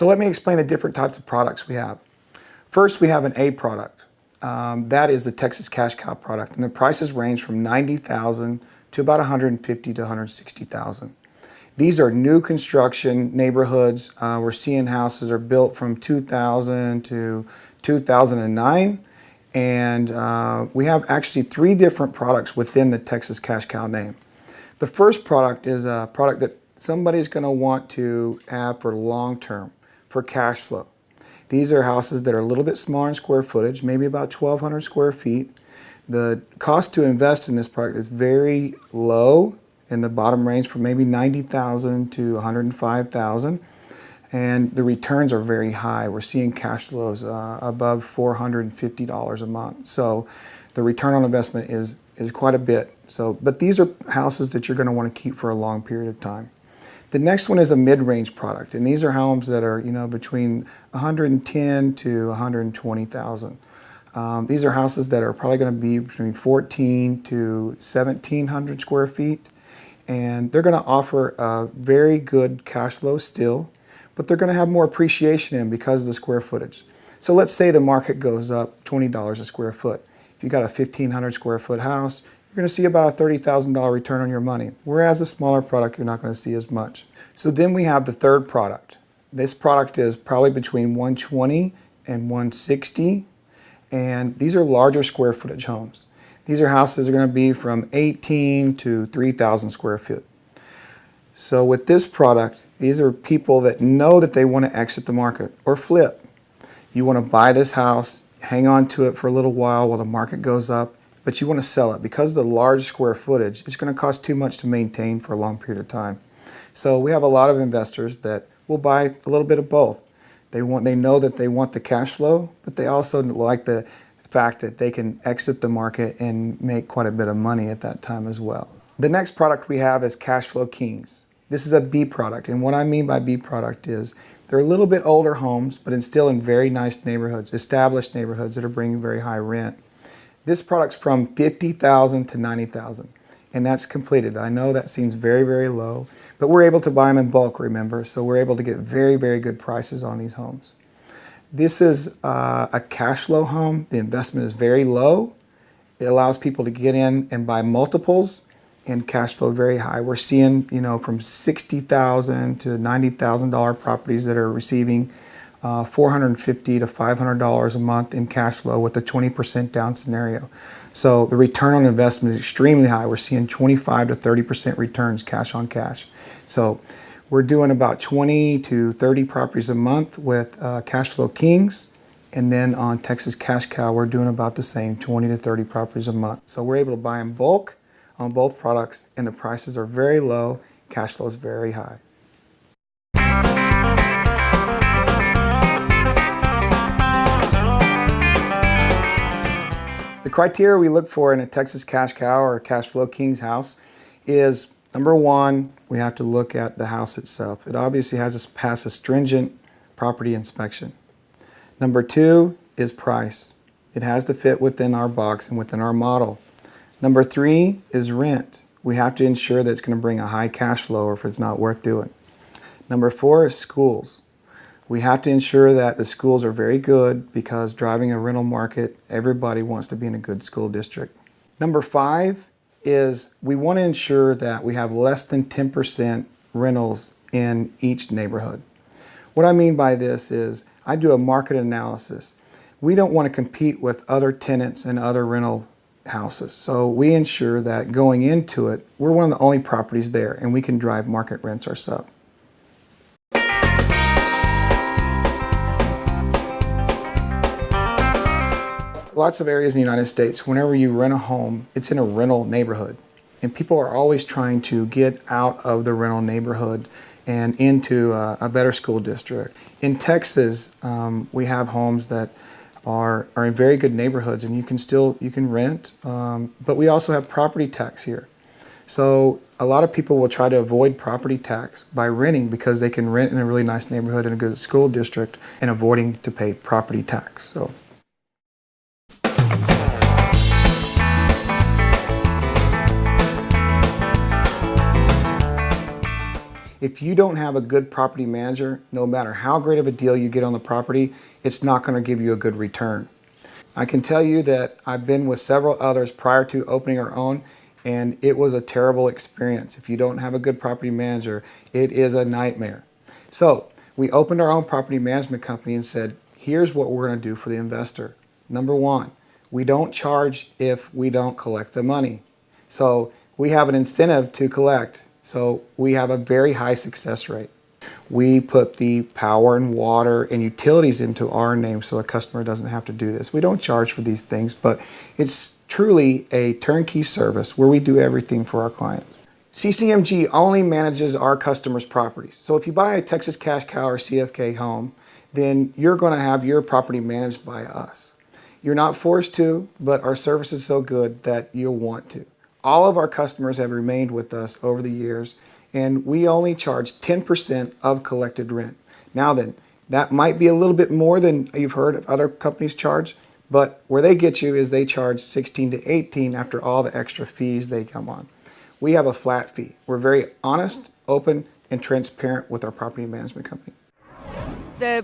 So let me explain the different types of products we have. First, we have an A product. That is the Texas Cash Cow product, and the prices range from $90,000 to about $150,000 to $160,000. These are new construction neighborhoods. We're seeing houses are built from 2000 to 2009, and we have actually 3 different products within the Texas Cash Cow name. The first product is a product that somebody's going to want to have for long term, for cash flow. These are houses that are a little bit smaller in square footage, maybe about 1,200 square feet. The cost to invest in this product is very low, in the bottom range from maybe $90,000 to $105,000, and the returns are very high. We're seeing cash flows above $450 a month. So the return on investment is quite a bit. But these are houses that you're going to want to keep for a long period of time. The next one is a mid-range product, and these are homes that are between $110,000 to $120,000. These are houses that are probably going to be between 1,400 to 1,700 square feet, and they're going to offer a very good cash flow still, but they're going to have more appreciation in because of the square footage. So let's say the market goes up $20 a square foot. If you got a 1,500 square foot house, you're going to see about a $30,000 return on your money, whereas a smaller product you're not going to see as much. So then we have the third product. This product is probably between 120 and 160, and these are larger square footage homes. These are houses that are going to be from 18 to 3,000 square feet. So with this product, these are people that know that they want to exit the market or flip. You want to buy this house, hang on to it for a little while the market goes up, but you want to sell it. Because of the large square footage, it's going to cost too much to maintain for a long period of time. So we have a lot of investors that will buy a little bit of both. They know that they want the cash flow, but they also like the fact that they can exit the market and make quite a bit of money at that time as well. The next product we have is Cash Flow Kings. This is a B product, and what I mean by B product is they're a little bit older homes, but it's still in very nice neighborhoods, established neighborhoods that are bringing very high rent. This product's from $50,000 to $90,000, and that's completed. I know that seems very, very low, but we're able to buy them in bulk, remember, so we're able to get very, very good prices on these homes. This is a cash flow home. The investment is very low. It allows people to get in and buy multiples, and cash flow very high. We're seeing, from $60,000 to $90,000 properties that are receiving $450 to $500 a month in cash flow with a 20% down scenario. So the return on investment is extremely high. We're seeing 25 to 30% returns cash on cash. So we're doing about 20 to 30 properties a month with Cash Flow Kings. And then on Texas Cash Cow, we're doing about the same, 20 to 30 properties a month. So we're able to buy in bulk on both products, and the prices are very low, cash flow is very high. The criteria we look for in a Texas Cash Cow or a Cash Flow Kings house is, number one, we have to look at the house itself. It obviously has to pass a stringent property inspection. Number two is price. It has to fit within our box and within our model. Number three is rent. We have to ensure that it's going to bring a high cash flow or if it's not worth doing. Number four is schools. We have to ensure that the schools are very good because driving a rental market, everybody wants to be in a good school district. Number five is we want to ensure that we have less than 10% rentals in each neighborhood. What I mean by this is I do a market analysis. We don't want to compete with other tenants and other rental houses. So we ensure that going into it, we're one of the only properties there and we can drive market rents ourselves. Lots of areas in the United States, whenever you rent a home, it's in a rental neighborhood. And people are always trying to get out of the rental neighborhood and into a better school district. In Texas, we have homes that are in very good neighborhoods and you can rent, but we also have property tax here. So a lot of people will try to avoid property tax by renting because they can rent in a really nice neighborhood in a good school district and avoiding to pay property tax. So. If you don't have a good property manager, no matter how great of a deal you get on the property, it's not going to give you a good return. I can tell you that I've been with several others prior to opening our own, and it was a terrible experience. If you don't have a good property manager, it is a nightmare. So we opened our own property management company and said, here's what we're going to do for the investor. Number one, we don't charge if we don't collect the money. So we have an incentive to collect. So we have a very high success rate. We put the power and water and utilities into our name so a customer doesn't have to do this. We don't charge for these things, but it's truly a turnkey service where we do everything for our clients. CCMG only manages our customers' properties. So if you buy a Texas Cash Cow or CFK home, then you're going to have your property managed by us. You're not forced to, but our service is so good that you'll want to. All of our customers have remained with us over the years, and we only charge 10% of collected rent. Now then, that might be a little bit more than you've heard of other companies charge, but where they get you is they charge 16 to 18 after all the extra fees they come on. We have a flat fee. We're very honest, open, and transparent with our property management company.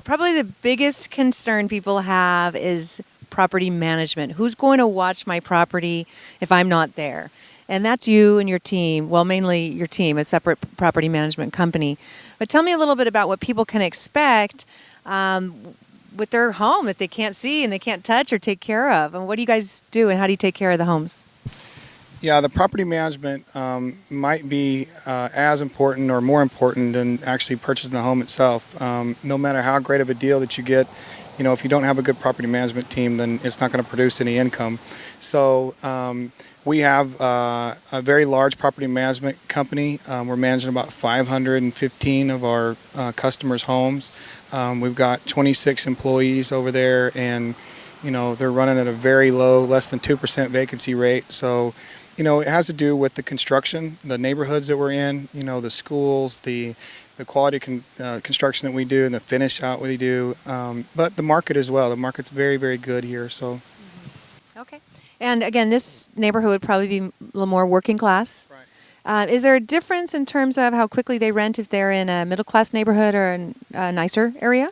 Probably the biggest concern people have is property management. Who's going to watch my property if I'm not there? And that's you and your team, well, mainly your team, a separate property management company. But tell me a little bit about what people can expect with their home that they can't see and they can't touch or take care of. And what do you guys do and how do you take care of the homes? Yeah, the property management might be as important or more important than actually purchasing the home itself. No matter how great of a deal that you get, if you don't have a good property management team, then it's not going to produce any income. So we have a very large property management company. We're managing about 515 of our customers' homes. We've got 26 employees over there, and they're running at a very low, less than 2% vacancy rate. So it has to do with the construction, the neighborhoods that we're in, the schools, the quality construction that we do and the finish out we do, but the market as well. The market's very, very good here. So. Okay. And again, this neighborhood would probably be a little more working class. Right. Is there a difference in terms of how quickly they rent if they're in a middle class neighborhood or a nicer area?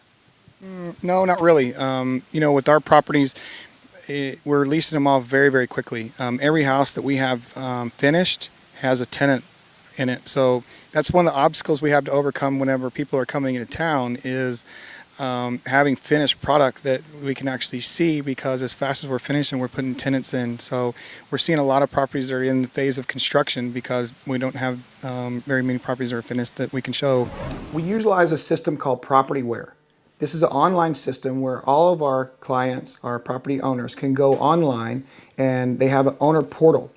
No, not really. With our properties, we're leasing them off very, very quickly. Every house that we have finished has a tenant in it. So that's one of the obstacles we have to overcome whenever people are coming into town is having finished product that we can actually see, because as fast as we're finishing, we're putting tenants in. So we're seeing a lot of properties that are in the phase of construction because we don't have very many properties that are finished that we can show. We utilize a system called PropertyWare. This is an online system where all of our clients, our property owners, can go online and they have an owner portal.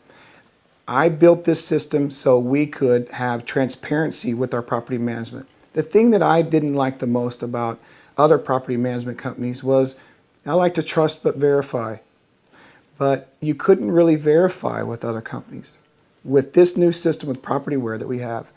I built this system so we could have transparency with our property management. The thing that I didn't like the most about other property management companies was I like to trust but verify. But you couldn't really verify with other companies. With this new system with PropertyWare that we have,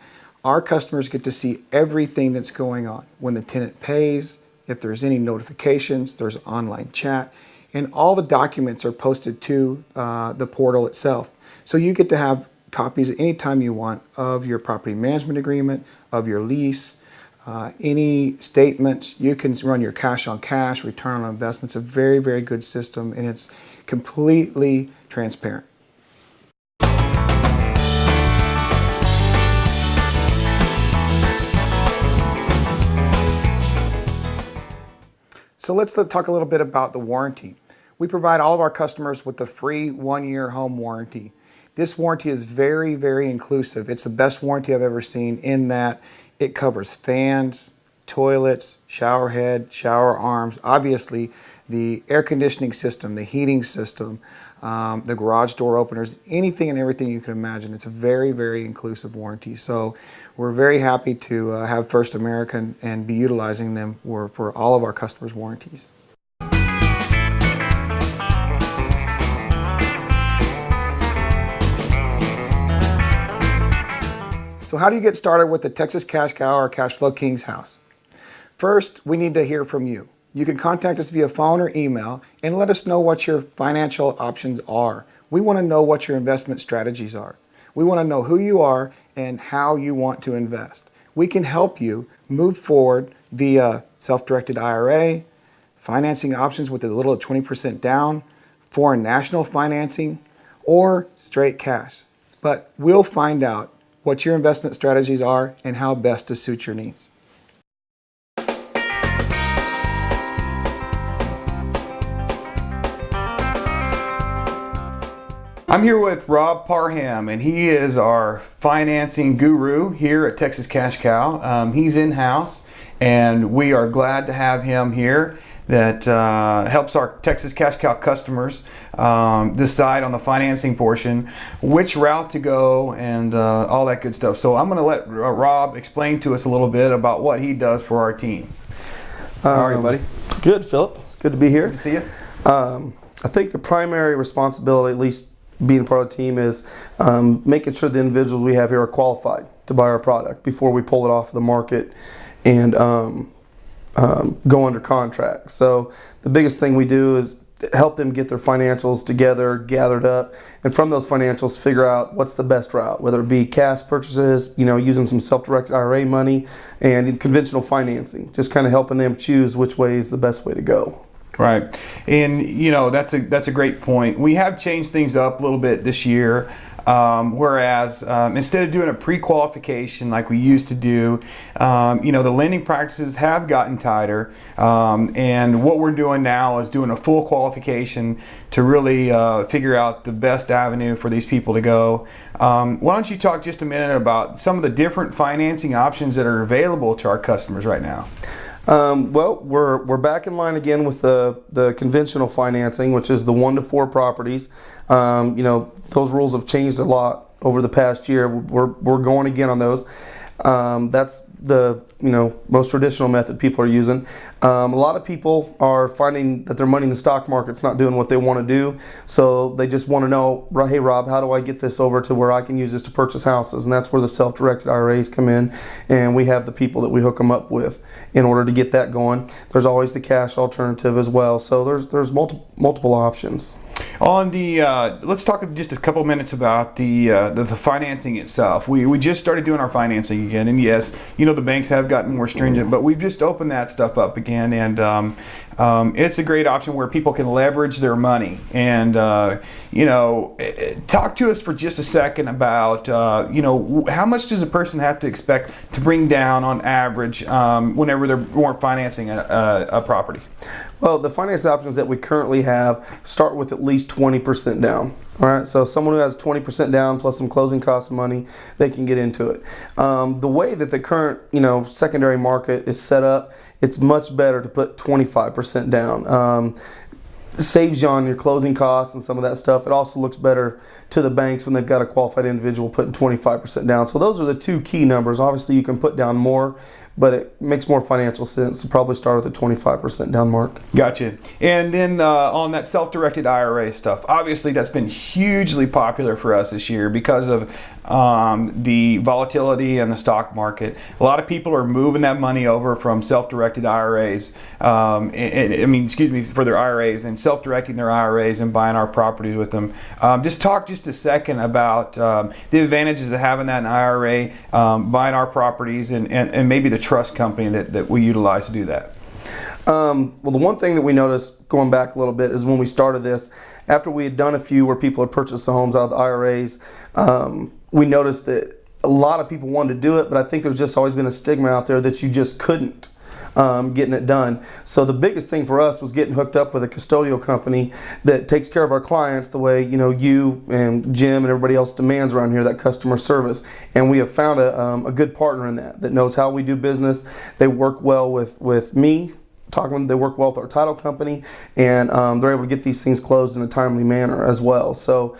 our customers get to see everything that's going on. When the tenant pays, if there's any notifications, there's online chat, and all the documents are posted to the portal itself. So you get to have copies at any time you want of your property management agreement, of your lease, any statements. You can run your cash on cash, return on investment. It's a very, very good system, and it's completely transparent. So let's talk a little bit about the warranty. We provide all of our customers with a free 1-year home warranty. This warranty is very, very inclusive. It's the best warranty I've ever seen in that it covers fans, toilets, shower head, shower arms, obviously the air conditioning system, the heating system, the garage door openers, anything and everything you can imagine. It's a very, very inclusive warranty. So we're very happy to have First American and be utilizing them for all of our customers' warranties. So how do you get started with the Texas Cash Cow or Cash Flow King's house? First, we need to hear from you. You can contact us via phone or email and let us know what your financial options are. We want to know what your investment strategies are. We want to know who you are and how you want to invest. we can help you move forward via self-directed IRA, financing options with as little as 20% down, foreign national financing, or straight cash. But we'll find out what your investment strategies are and how best to suit your needs. I'm here with Rob Parham, and he is our financing guru here at Texas Cash Cow. He's in-house, and we are glad to have him here. That helps our Texas Cash Cow customers decide on the financing portion, which route to go, and all that good stuff. So I'm going to let Rob explain to us a little bit about what he does for our team. How are you, buddy? Good, Philip. It's good to be here. Good to see you. I think the primary responsibility, at least being part of the team, is making sure the individuals we have here are qualified to buy our product before we pull it off the market and go under contract. So the biggest thing we do is help them get their financials together, gathered up, and from those financials figure out what's the best route, whether it be cash purchases, using some self-directed IRA money, and conventional financing, just kind of helping them choose which way is the best way to go. Right, and that's a great point. We have changed things up a little bit this year. Whereas instead of doing a pre-qualification like we used to do, the lending practices have gotten tighter, and what we're doing now is doing a full qualification to really figure out the best avenue for these people to go. Why don't you talk just a minute about some of the different financing options that are available to our customers right now? Well, we're back in line again with the conventional financing, which is the 1 to 4 properties. Those rules have changed a lot over the past year. We're going again on those. That's the most traditional method people are using. A lot of people are finding that their money in the stock market's not doing what they want to do, so they just want to know, hey Rob, how do I get this over to where I can use this to purchase houses? And that's where the self-directed IRAs come in, and we have the people that we hook them up with in order to get that going. There's always the cash alternative as well, so there's multiple options. On the let's talk just a couple minutes about the financing itself. We just started doing our financing again, and yes, the banks have gotten more stringent, but we've just opened that stuff up again, and it's a great option where people can leverage their money. And talk to us for just a second about how much does a person have to expect to bring down on average whenever they're financing a property? Well, the finance options that we currently have start with at least 20% down. All right, so someone who has 20% down plus some closing cost money, they can get into it. The way that the current secondary market is set up, it's much better to put 25% down. Saves you on your closing costs and some of that stuff. It also looks better to the banks when they've got a qualified individual putting 25% down. So those are the two key numbers. Obviously you can put down more, but it makes more financial sense to probably start with the 25% down mark. Gotcha. And then on that self-directed IRA stuff, obviously that's been hugely popular for us this year because of the volatility in the stock market. A lot of people are moving that money over from self-directed IRAs, for their IRAs, and self-directing their IRAs and buying our properties with them. Just talk just a second about the advantages of having that in IRA, buying our properties, and maybe the trust company that we utilize to do that. Well, the one thing that we noticed going back a little bit is when we started this, after we had done a few where people had purchased the homes out of the IRAs, we noticed that a lot of people wanted to do it, but I think there's just always been a stigma out there that you just couldn't getting it done. So the biggest thing for us was getting hooked up with a custodial company that takes care of our clients the way you and Jim and everybody else demands around here, that customer service. And we have found a good partner in that knows how we do business. They work well with me. They work well with our title company, and they're able to get these things closed in a timely manner as well. So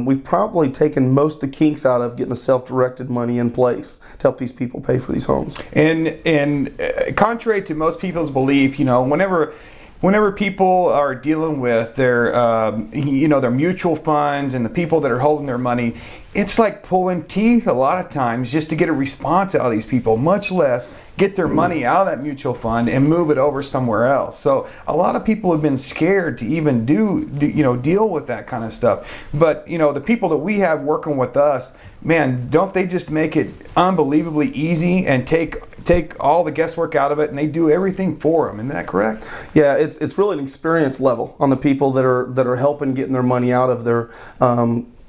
we've probably taken most of the kinks out of getting the self-directed money in place to help these people pay for these homes. And contrary to most people's belief, whenever whenever people are dealing with their, their mutual funds and the people that are holding their money, it's like pulling teeth a lot of times just to get a response out of these people, much less get their money out of that mutual fund and move it over somewhere else. So a lot of people have been scared to even deal with that kind of stuff. But the people that we have working with us, man, don't they just make it unbelievably easy and take all the guesswork out of it, and they do everything for them? Isn't that correct? Yeah, it's really an experience level on the people that are helping getting their money out of their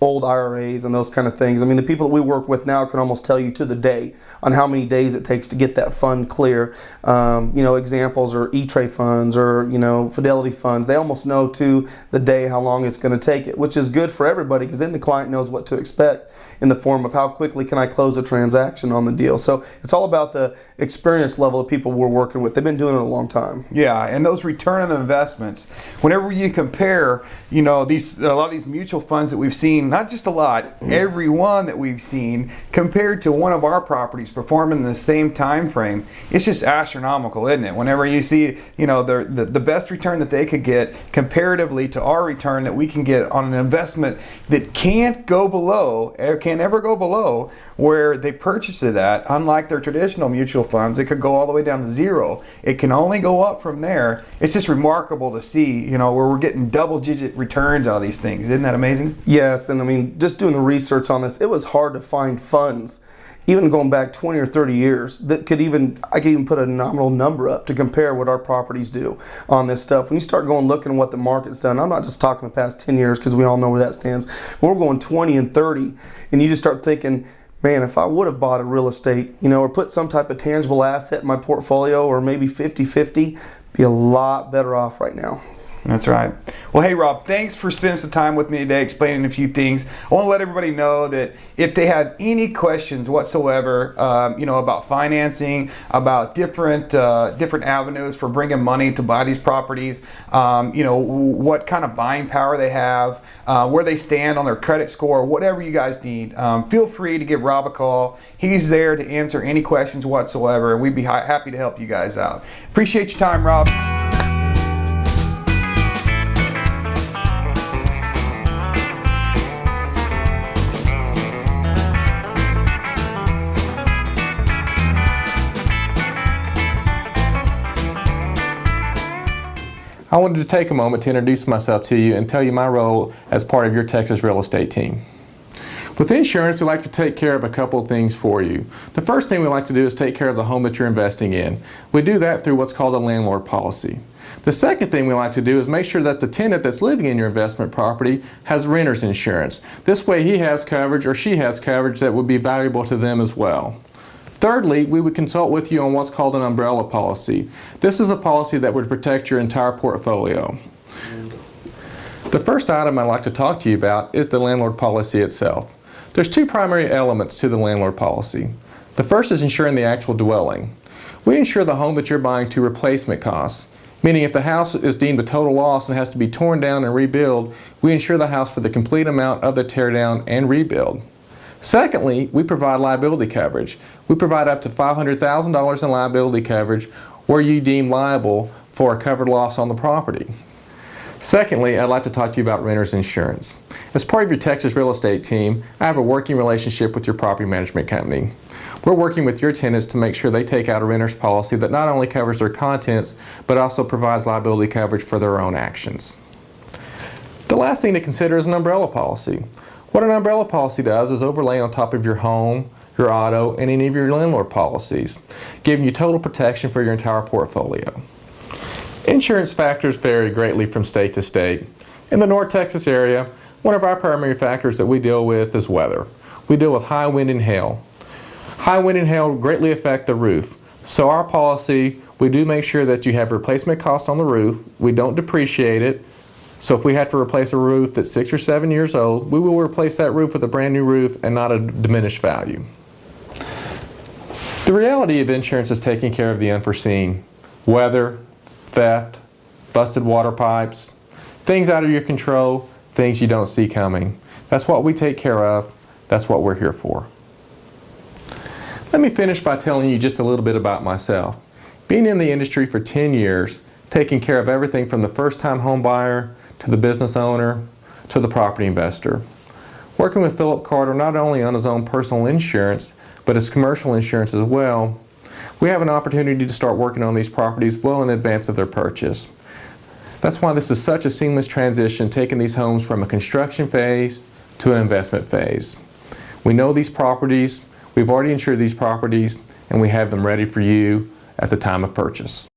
old IRAs and those kind of things. I mean, the people that we work with now can almost tell you to the day on how many days it takes to get that fund clear. Examples are E-Tray funds or, Fidelity funds. They almost know to the day how long it's going to take it, which is good for everybody because then the client knows what to expect in the form of how quickly can I close a transaction on the deal. So it's all about the experience level of people we're working with. They've been doing it a long time. Yeah, and those return on investments, whenever you compare, a lot of these mutual funds that we've seen, not just a lot, every one that we've seen compared to one of our properties performing in the same time frame, it's just astronomical, isn't it? Whenever you see, the best return that they could get comparatively to our return that we can get on an investment that can't ever go below where they purchase it at, unlike their traditional mutual funds, it could go all the way down to zero. It can only go up from there. It's just remarkable to see, where we're getting double-digit returns out of these things. Isn't that amazing? Yes, and I mean, just doing the research on this, it was hard to find funds, even going back 20 or 30 years, that I could even put a nominal number up to compare what our properties do on this stuff. When you start going looking at what the market's done, I'm not just talking the past 10 years because we all know where that stands. We're going 20 and 30, and you just start thinking, man, if I would have bought a real estate, or put some type of tangible asset in my portfolio, or maybe 50-50, be a lot better off right now. That's right. Well, hey, Rob, thanks for spending some time with me today explaining a few things. I want to let everybody know that if they have any questions whatsoever, about financing, about different avenues for bringing money to buy these properties, what kind of buying power they have, where they stand on their credit score, whatever you guys need, feel free to give Rob a call. He's there to answer any questions whatsoever, and we'd be happy to help you guys out. Appreciate your time, Rob. I wanted to take a moment to introduce myself to you and tell you my role as part of your Texas real estate team. With insurance, we like to take care of a couple of things for you. The first thing we like to do is take care of the home that you're investing in. We do that through what's called a landlord policy. The second thing we like to do is make sure that the tenant that's living in your investment property has renter's insurance. This way he has coverage or she has coverage that would be valuable to them as well. Thirdly, we would consult with you on what's called an umbrella policy. This is a policy that would protect your entire portfolio. The first item I'd like to talk to you about is the landlord policy itself. There's two primary elements to the landlord policy. The first is insuring the actual dwelling. We insure the home that you're buying to replacement costs, meaning if the house is deemed a total loss and has to be torn down and rebuilt, we insure the house for the complete amount of the tear down and rebuild. Secondly, we provide liability coverage. We provide up to $500,000 in liability coverage where you deem liable for a covered loss on the property. Secondly, I'd like to talk to you about renter's insurance. As part of your Texas real estate team, I have a working relationship with your property management company. We're working with your tenants to make sure they take out a renter's policy that not only covers their contents, but also provides liability coverage for their own actions. The last thing to consider is an umbrella policy. What an umbrella policy does is overlay on top of your home, your auto, and any of your landlord policies, giving you total protection for your entire portfolio. Insurance factors vary greatly from state to state. In the North Texas area, one of our primary factors that we deal with is weather. We deal with high wind and hail. High wind and hail greatly affect the roof. So our policy, we do make sure that you have replacement cost on the roof. We don't depreciate it. So if we have to replace a roof that's 6 or 7 years old, we will replace that roof with a brand new roof and not a diminished value. The reality of insurance is taking care of the unforeseen. Weather, theft, busted water pipes, things out of your control, things you don't see coming. That's what we take care of. That's what we're here for. Let me finish by telling you just a little bit about myself. Being in the industry for 10 years, taking care of everything from the first-time home buyer to the business owner to the property investor. Working with Philip Carter not only on his own personal insurance, but his commercial insurance as well, we have an opportunity to start working on these properties well in advance of their purchase. That's why this is such a seamless transition, taking these homes from a construction phase to an investment phase. We know these properties, we've already insured these properties, and we have them ready for you at the time of purchase.